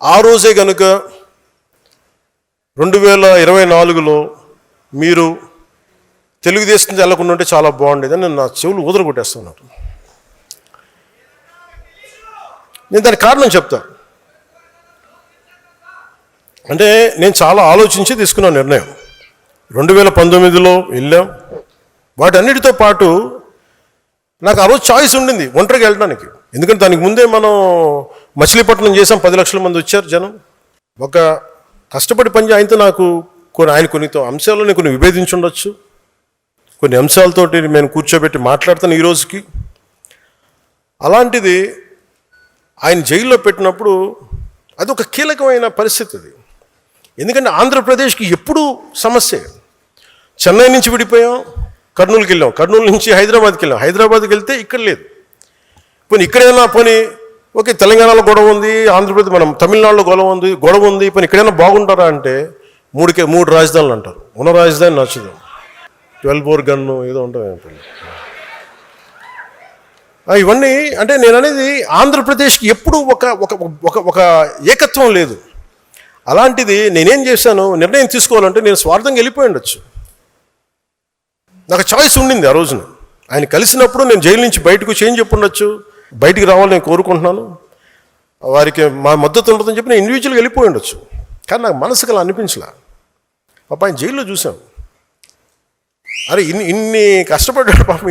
ఆ రోజే కనుక 2024లో మీరు తెలుగుదేశం వెళ్ళకుండా ఉంటే చాలా బాగుండేదని నేను నా చెవులు ఊదర కొట్టేస్తున్నాను. నేను దానికి కారణం చెప్తా. అంటే నేను చాలా ఆలోచించి తీసుకున్న నిర్ణయం. 2019లో వెళ్ళాం. వాటన్నిటితో పాటు నాకు ఆ రోజు చాయిస్ ఉండింది ఒంటరిగా వెళ్ళడానికి. ఎందుకంటే దానికి ముందే మనం మచిలీపట్నం చేసాం, 10 లక్షల మంది వచ్చారు జనం. ఒక కష్టపడి పని ఆయనతో నాకు ఆయన కొన్ని అంశాలను నేను కొన్ని విభేదించి ఉండొచ్చు. కొన్ని అంశాలతోటి నేను కూర్చోబెట్టి మాట్లాడతాను ఈ రోజుకి. అలాంటిది ఆయన జైల్లో పెట్టినప్పుడు అది ఒక కీలకమైన పరిస్థితి అది. ఎందుకంటే ఆంధ్రప్రదేశ్కి ఎప్పుడూ సమస్య. చెన్నై నుంచి విడిపోయాం, కర్నూలుకి వెళ్ళాం, కర్నూలు నుంచి హైదరాబాద్కి వెళ్ళాం, హైదరాబాద్కి వెళ్తే ఇక్కడ లేదు. పోనీ ఇక్కడైనా ఓకే తెలంగాణలో గొడవ ఉంది, ఆంధ్రప్రదేశ్ మనం తమిళనాడులో గొడవ ఉంది, పోనీ ఇక్కడైనా బాగుంటారా అంటే మూడు రాజధానులు అంటారు. ఉన్న రాజధాని నచ్చదు, 12 బోర్ గన్ను ఏదో ఉంటాయి. ఇవన్నీ అంటే నేను అనేది ఆంధ్రప్రదేశ్కి ఎప్పుడూ ఒక ఏకత్వం లేదు. అలాంటిది నేనేం చేశాను, నిర్ణయం తీసుకోవాలంటే నేను స్వార్థంగా వెళ్ళిపోయి ఉండొచ్చు. నాకు చాయిస్ ఉండింది ఆ రోజున. ఆయన కలిసినప్పుడు నేను జైలు నుంచి బయటకు చేంజ్ చెప్పి ఉండొచ్చు, బయటికి రావాలని నేను కోరుకుంటున్నాను, వారికి మా మద్దతు ఉంటుందని చెప్పి నేను ఇండివిజువల్గా వెళ్ళిపోయి ఉండొచ్చు. కానీ నాకు మనసుకు అలా అనిపించలే. పాప ఆయన జైల్లో చూసాం, అరే ఇన్ని కష్టపడ్డాడు పాప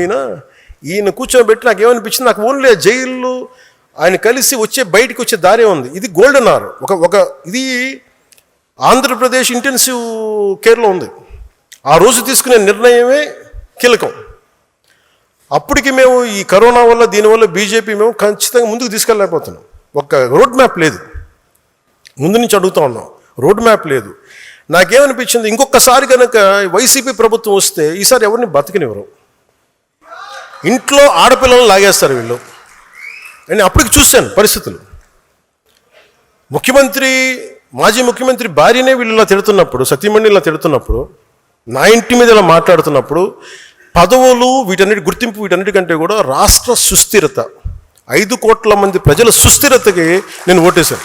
ఈయన కూర్చోబెట్టి నాకు ఏమనిపించింది, నాకు ఓన్లీ జైల్లో ఆయన కలిసి బయటికి వచ్చే దారే ఉంది. ఇది గోల్డెన్ అవర్. ఇది ఆంధ్రప్రదేశ్ ఇంటెన్సివ్ కేర్లో ఉంది. ఆ రోజు తీసుకునే నిర్ణయమే కీలకం. అప్పటికి మేము ఈ కరోనా వల్ల దీనివల్ల బీజేపీ మేము ఖచ్చితంగా ముందుకు తీసుకెళ్ళలేకపోతున్నాం. ఒక రోడ్ మ్యాప్ లేదు. ముందు నుంచి అడుగుతూ ఉన్నాం, రోడ్ మ్యాప్ లేదు. నాకేమనిపించింది, ఇంకొకసారి కనుక వైసీపీ ప్రభుత్వం వస్తే ఈసారి ఎవరిని బతికినివ్వరు, ఇంట్లో ఆడపిల్లలను లాగేస్తారు వీళ్ళు. నేను అప్పటికి చూశాను పరిస్థితులు. మాజీ ముఖ్యమంత్రి భార్యనే వీళ్ళు ఇలా తిడుతున్నప్పుడు, సతీమణి ఇలా తిడుతున్నప్పుడు, నా ఇంటి మీద ఇలా మాట్లాడుతున్నప్పుడు, పదవులు వీటన్నిటి గుర్తింపు వీటన్నిటికంటే కూడా రాష్ట్ర సుస్థిరత, 5 కోట్ల మంది ప్రజల సుస్థిరతకి నేను ఓటేశాను.